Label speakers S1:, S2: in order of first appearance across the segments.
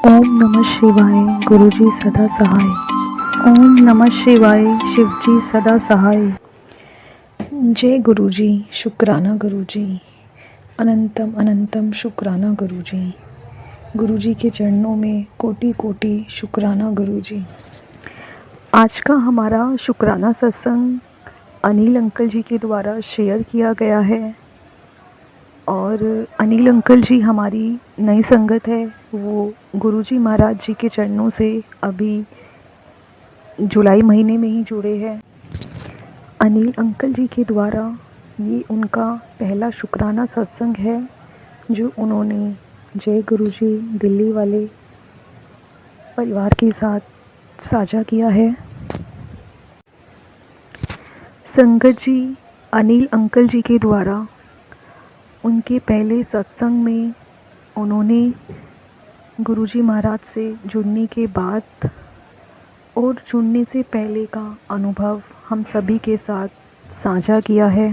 S1: ओम नमः शिवाय गुरुजी सदा सहाय। ओम नमः शिवाय शिवजी सदा सहाय।
S2: जय गुरुजी, शुक्राना गुरुजी, अनंतम अनंतम शुक्राना गुरुजी। गुरुजी के चरणों में कोटि कोटि शुक्राना गुरुजी।
S1: आज का हमारा शुक्राना सत्संग अनिल अंकल जी के द्वारा शेयर किया गया है और अनिल अंकल जी हमारी नई संगत है। वो गुरुजी महाराज जी के चरणों से अभी जुलाई महीने में ही जुड़े हैं। अनिल अंकल जी के द्वारा ये उनका पहला शुक्राना सत्संग है जो उन्होंने जय गुरुजी दिल्ली वाले परिवार के साथ साझा किया है। संगत जी अनिल अंकल जी के द्वारा उनके पहले सत्संग में उन्होंने गुरुजी महाराज से जुड़ने के बाद और जुड़ने से पहले का अनुभव हम सभी के साथ साझा किया है।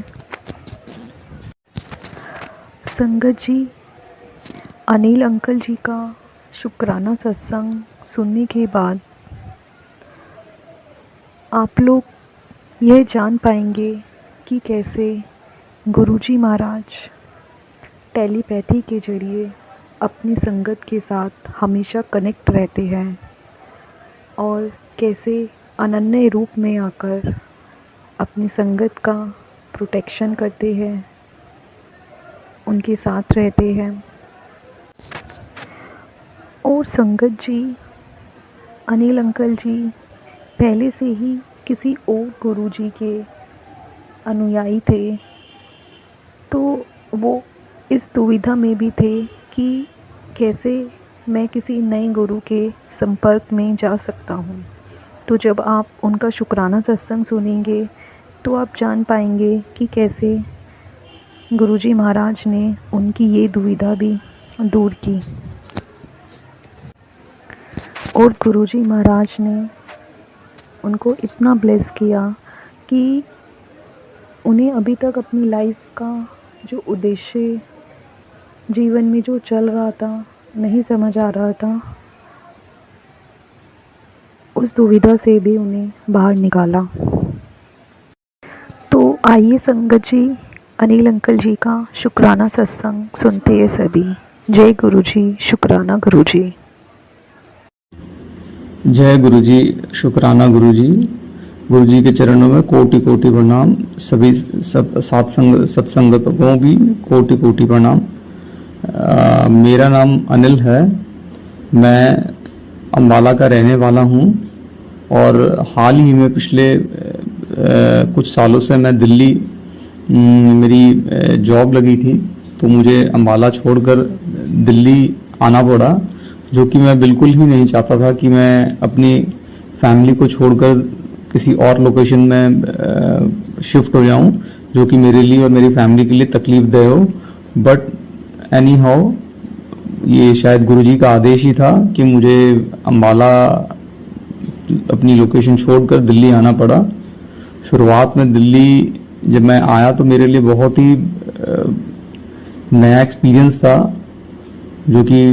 S1: संगत जी अनिल अंकल जी का शुक्राना सत्संग सुनने के बाद आप लोग यह जान पाएंगे कि कैसे गुरुजी महाराज टेलीपैथी के जरिए अपनी संगत के साथ हमेशा कनेक्ट रहते हैं और कैसे अनन्य रूप में आकर अपनी संगत का प्रोटेक्शन करते हैं, उनके साथ रहते हैं। और संगत जी अनिल अंकल जी पहले से ही किसी और गुरुजी के अनुयायी थे, तो वो इस दुविधा में भी थे कि कैसे मैं किसी नए गुरु के संपर्क में जा सकता हूँ। तो जब आप उनका शुक्राना सत्संग सुनेंगे तो आप जान पाएंगे कि कैसे गुरुजी महाराज ने उनकी ये दुविधा भी दूर की और गुरुजी महाराज ने उनको इतना ब्लेस किया कि उन्हें अभी तक अपनी लाइफ का जो उद्देश्य जीवन में जो चल रहा था, नहीं समझ आ रहा था, उस दुविधा से भी उन्हें बाहर निकाला। तो आइए संगत जी अनिल अंकल जी का शुक्राना सत्संग सुनते हैं सभी। जय गुरुजी, शुक्राना गुरुजी।
S3: जय गुरुजी, शुक्राना गुरुजी। गुरुजी के चरणों में कोटि कोटि प्रणाम। सभी सत्संगतों को भी कोटि कोटि प्रणाम। मेरा नाम अनिल है। मैं अम्बाला का रहने वाला हूँ और हाल ही में पिछले कुछ सालों से मैं दिल्ली मेरी जॉब लगी थी, तो मुझे अम्बाला छोड़कर दिल्ली आना पड़ा, जो कि मैं बिल्कुल ही नहीं चाहता था कि मैं अपनी फैमिली को छोड़कर किसी और लोकेशन में शिफ्ट हो जाऊं, जो कि मेरे लिए और मेरी फैमिली के लिए तकलीफदेह हो। बट एनी हाउ ये शायद गुरुजी का आदेश ही था कि मुझे अम्बाला अपनी लोकेशन छोड़कर दिल्ली आना पड़ा। शुरुआत में दिल्ली जब मैं आया तो मेरे लिए बहुत ही नया एक्सपीरियंस था, जो कि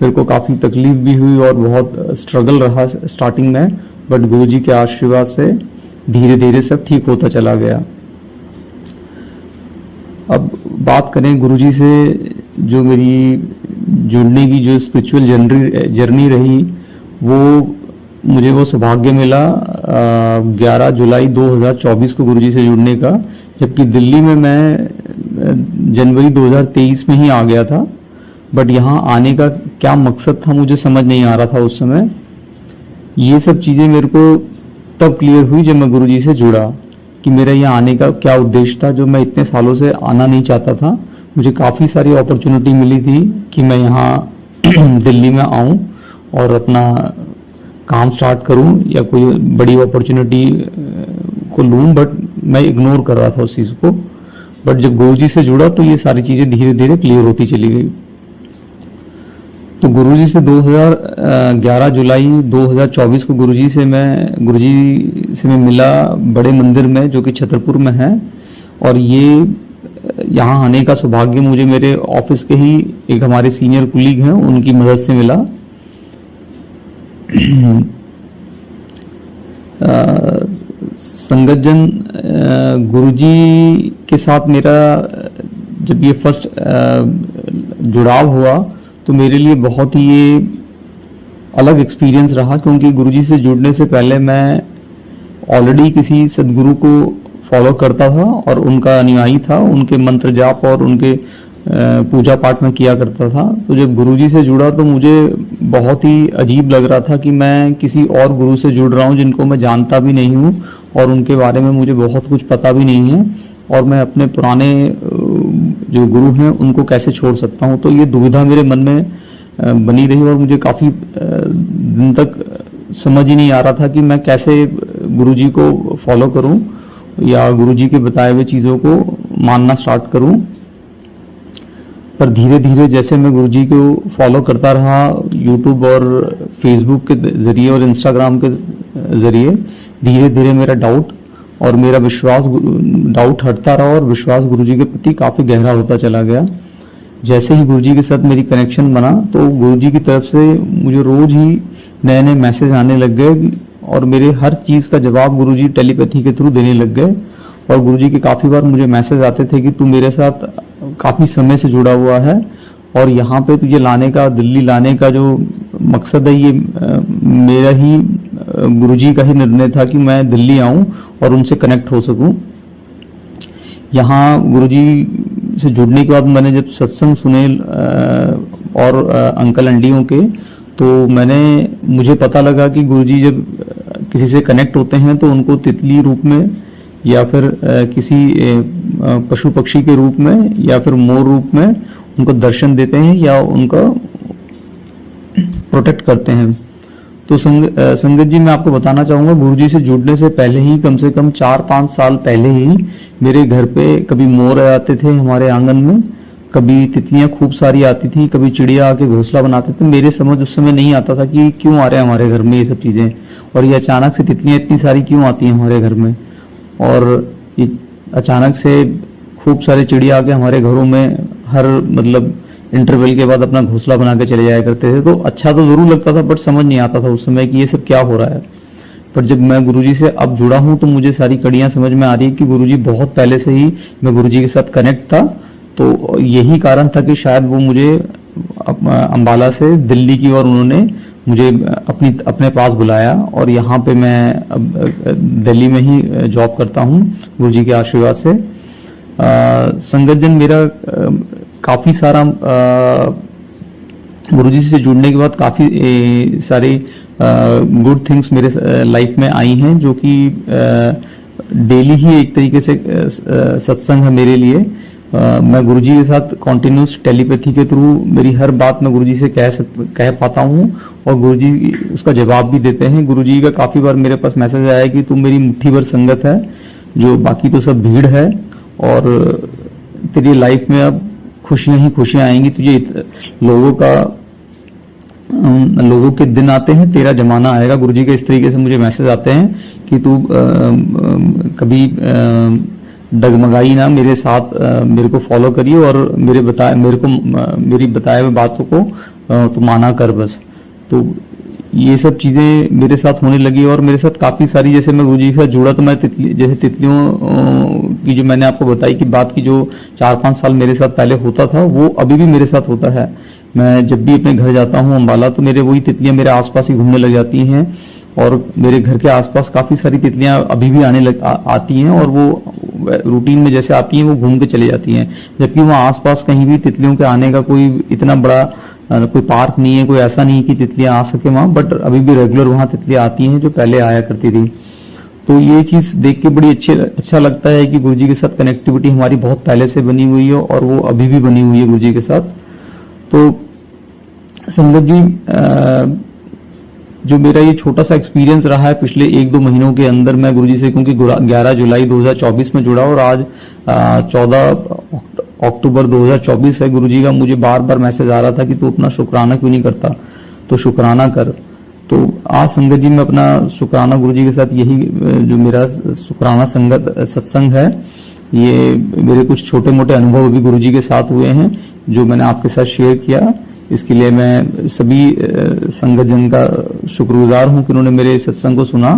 S3: मेरे को काफी तकलीफ भी हुई और बहुत स्ट्रगल रहा स्टार्टिंग में, बट गुरुजी के आशीर्वाद से धीरे धीरे सब ठीक होता चला गया। अब बात करें गुरुजी से, जो मेरी जुड़ने की जो स्पिरिचुअल जर्नी रही, वो मुझे वो सौभाग्य मिला 11 जुलाई 2024 को गुरुजी से जुड़ने का, जबकि दिल्ली में मैं जनवरी 2023 में ही आ गया था। बट यहाँ आने का क्या मकसद था मुझे समझ नहीं आ रहा था उस समय। ये सब चीजें मेरे को तब क्लियर हुई जब मैं गुरुजी से जुड़ा कि मेरा यहाँ आने का क्या उद्देश्य था, जो मैं इतने सालों से आना नहीं चाहता था। मुझे काफी सारी अपॉर्चुनिटी मिली थी कि मैं यहाँ दिल्ली में आऊं और अपना काम स्टार्ट करूं या कोई बड़ी अपॉर्चुनिटी को लूं, बट मैं इग्नोर कर रहा था उस चीज को। बट जब गुरुजी से जुड़ा तो ये सारी चीजें धीरे धीरे क्लियर होती चली गई। तो गुरुजी से 11 जुलाई 2024 को गुरुजी से मैं मिला बड़े मंदिर में, जो कि छतरपुर में है। और ये यहाँ आने का सौभाग्य मुझे मेरे ऑफिस के ही एक हमारे सीनियर कुलीग हैं उनकी मदद से मिला। संगत जन, गुरुजी के साथ मेरा जब ये फर्स्ट जुड़ाव हुआ तो मेरे लिए बहुत ही ये अलग एक्सपीरियंस रहा, क्योंकि गुरुजी से जुड़ने से पहले मैं ऑलरेडी किसी सदगुरु को फॉलो करता था और उनका अनुयायी था, उनके मंत्र जाप और उनके पूजा पाठ में किया करता था। तो जब गुरुजी से जुड़ा तो मुझे बहुत ही अजीब लग रहा था कि मैं किसी और गुरु से जुड़ रहा हूँ जिनको मैं जानता भी नहीं हूँ और उनके बारे में मुझे बहुत कुछ पता भी नहीं है, और मैं अपने पुराने जो गुरु हैं उनको कैसे छोड़ सकता हूँ। तो ये दुविधा मेरे मन में बनी रही और मुझे काफी दिन तक समझ ही नहीं आ रहा था कि मैं कैसे गुरुजी को फॉलो करूं या गुरुजी के बताए हुए चीजों को मानना स्टार्ट करूं। पर धीरे धीरे जैसे मैं गुरुजी को फॉलो करता रहा यूट्यूब और फेसबुक के जरिए और इंस्टाग्राम के जरिए, धीरे धीरे मेरा डाउट और मेरा विश्वास, डाउट हटता रहा और विश्वास गुरुजी के प्रति काफी गहरा होता चला गया। जैसे ही गुरुजी के साथ मेरी कनेक्शन बना तो गुरुजी की तरफ से मुझे रोज ही नए नए मैसेज आने लग गए और मेरे हर चीज का जवाब गुरुजी टेलीपैथी के थ्रू देने लग गए। और गुरुजी के काफी बार मुझे मैसेज आते थे कि तू मेरे साथ काफी समय से जुड़ा हुआ है और यहाँ पे तुझे लाने का, दिल्ली लाने का जो मकसद है, ये मेरा ही गुरुजी का ही निर्णय था कि मैं दिल्ली आऊं और उनसे कनेक्ट हो सकूं। यहाँ गुरुजी से जुड़ने के बाद मैंने जब सत्संग सुने और अंकल आंटियों के, तो मुझे पता लगा कि गुरुजी जब किसी से कनेक्ट होते हैं तो उनको तितली रूप में या फिर किसी पशु पक्षी के रूप में या फिर मोर रूप में उनको दर्शन देते हैं या उनका प्रोटेक्ट करते हैं। तो संगत जी, मैं आपको बताना चाहूंगा, गुरुजी से जुड़ने से पहले ही कम से कम 4-5 साल पहले ही मेरे घर पे कभी मोर आते थे हमारे आंगन में, कभी तितलियां खूब सारी आती थी, कभी चिड़िया आके घोंसला बनाते थे। मेरे समझ उस समय नहीं आता था कि क्यों आ रहे हैं हमारे घर में ये सब चीजें, और ये अचानक से तितलियां इतनी सारी क्यों आती हैं हमारे घर में, और ये अचानक से खूब सारे चिड़िया आके हमारे घरों में हर मतलब इंटरवल के बाद अपना घोंसला बना के चले जाया करते थे। तो अच्छा तो जरूर लगता था, बट समझ नहीं आता था उस समय कि ये सब क्या हो रहा है। पर जब मैं गुरुजी से अब जुड़ा हूं तो मुझे सारी कड़ियां समझ में आ रही है कि गुरुजी बहुत पहले से ही मैं गुरुजी के साथ कनेक्ट था। तो यही कारण था कि शायद वो मुझे अंबाला से दिल्ली की ओर उन्होंने मुझे अपने पास बुलाया और यहाँ पे मैं अब दिल्ली में ही जॉब करता हूँ गुरुजी के आशीर्वाद से। संगत जन, मेरा काफी सारा गुरुजी से जुड़ने के बाद काफी सारी गुड थिंग्स मेरे लाइफ में आई हैं, जो कि डेली ही एक तरीके से सत्संग है मेरे लिए। मैं गुरुजी के साथ कॉन्टिन्यूस टेलीपैथी के थ्रू मेरी हर बात मैं गुरुजी से कह पाता हूँ और गुरुजी उसका जवाब भी देते हैं। गुरुजी का काफी बार मेरे पास मैसेज आया है कि तू मेरी मुट्ठी भर संगत है, जो बाकी तो सब भीड़ है, और तेरी लाइफ में अब खुशियां ही खुशियां आएंगी। तुझे लोगों के दिन आते हैं, तेरा जमाना आएगा। गुरुजी के इस तरीके से मुझे मैसेज आते हैं कि तू कभी डगमगाई ना, मेरे साथ मेरे को फॉलो करिए और मेरी बताए हुए बातों को तो माना कर बस। तो ये सब चीजें मेरे साथ होने लगी और मेरे साथ काफी सारी, जैसे मैं गुरुजी के साथ जुड़ा तो मैं जैसे तितलियों की जो मैंने आपको बताई कि बात की, जो 4-5 साल मेरे साथ पहले होता था वो अभी भी मेरे साथ होता है। मैं जब भी अपने घर जाता हूँ अंबाला तो मेरे वही तितलियां मेरे आसपास ही घूमने लग जाती हैं और मेरे घर के आसपास काफी सारी तितलियां अभी भी आती हैं और वो रूटीन में जैसे आती हैं वो घूम के चली जाती हैं। जबकि वहाँ आसपास कहीं भी तितलियों के आने का कोई इतना बड़ा कोई पार्क नहीं है, कोई ऐसा नहीं है कि तितलियां आ सके वहां, बट अभी भी रेगुलर वहां तितलियां आती हैं जो पहले आया करती थी। तो ये चीज देख के बड़ी अच्छा लगता है कि गुरुजी के साथ कनेक्टिविटी हमारी बहुत पहले से बनी हुई है और वो अभी भी बनी हुई है गुरुजी के साथ। तो संगत जी, जो मेरा ये छोटा सा एक्सपीरियंस रहा है पिछले 1-2 महीनों के अंदर, मैं गुरुजी से क्योंकि 11 जुलाई 2024 में जुड़ा और आज 14 अक्टूबर 2024 है। गुरुजी का मुझे बार बार मैसेज आ रहा था कि तू अपना शुक्राना क्यों नहीं करता, तो शुक्राना कर। तो आज संगत जी मैं अपना शुक्राना गुरुजी के साथ, यही जो मेरा शुक्राना सत्संग है, ये मेरे कुछ छोटे मोटे अनुभव भी गुरुजी के साथ हुए हैं जो मैंने आपके साथ शेयर किया। इसके लिए मैं सभी संगत जन का शुक्रगुजार हूं कि उन्होंने मेरे सत्संग को सुना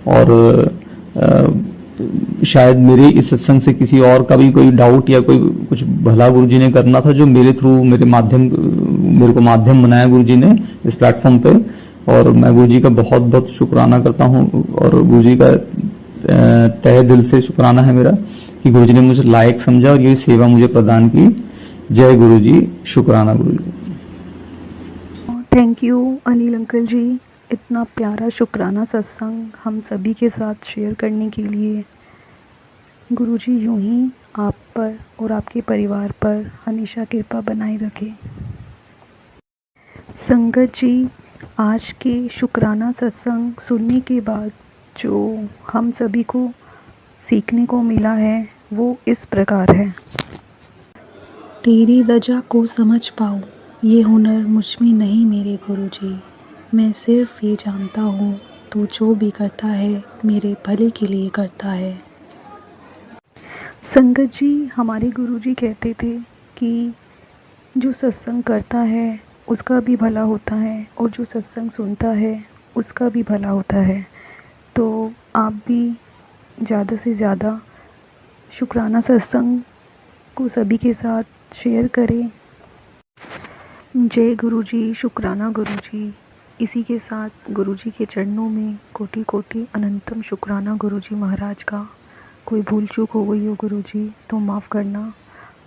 S3: और शायद मेरे इस सत्संग से किसी और का भी कोई डाउट या कोई कुछ भला गुरुजी ने करना था, जो मेरे थ्रू मेरे को माध्यम बनाया गुरुजी ने इस प्लेटफॉर्म पे। और मैं गुरुजी का बहुत बहुत शुक्राना करता हूं और गुरुजी का तहे दिल से शुक्राना है मेरा कि गुरुजी ने मुझे लायक समझा और ये सेवा मुझे प्रदान की। जय गुरुजी, शुक्राना गुरुजी।
S1: थैंक यू अनिल अंकल जी, इतना प्यारा शुक्राना सत्संग हम सभी के साथ शेयर करने के लिए। गुरुजी यूं ही आप पर और आपके परिवार पर हमेशा कृपा बनाए रखें। संगत जी, आज के शुक्राना सत्संग सुनने के बाद जो हम सभी को सीखने को मिला है वो इस प्रकार है।
S2: तेरी रजा को समझ पाऊँ ये हुनर मुझ में नहीं मेरे गुरुजी। मैं सिर्फ ये जानता हूँ तू जो भी करता है मेरे भले के लिए करता है।
S1: संगत जी, हमारे गुरुजी कहते थे कि जो सत्संग करता है उसका भी भला होता है और जो सत्संग सुनता है उसका भी भला होता है। तो आप भी ज़्यादा से ज़्यादा शुक्राना सत्संग को सभी के साथ शेयर करें। जय गुरुजी, शुक्राना गुरुजी। इसी के साथ गुरुजी के चरणों में कोटि कोटि अनंतम शुक्राना गुरुजी महाराज का। कोई भूल चूक हो गई हो गुरुजी तो माफ़ करना।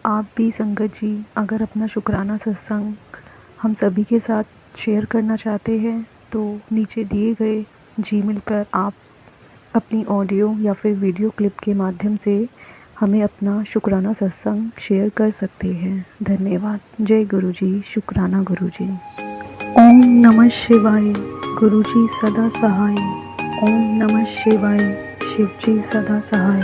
S1: आप भी संगत जी अगर अपना शुक्राना सत्संग हम सभी के साथ शेयर करना चाहते हैं तो नीचे दिए गए जीमेल पर आप अपनी ऑडियो या फिर वीडियो क्लिप के माध्यम से हमें अपना शुक्राना सत्संग शेयर कर सकते हैं। धन्यवाद। जय गुरुजी, शुक्राना गुरुजी। ओम नमः शिवाय, गुरुजी सदा सहाय। ओम नमः शिवाय, शिवजी सदा सहाय।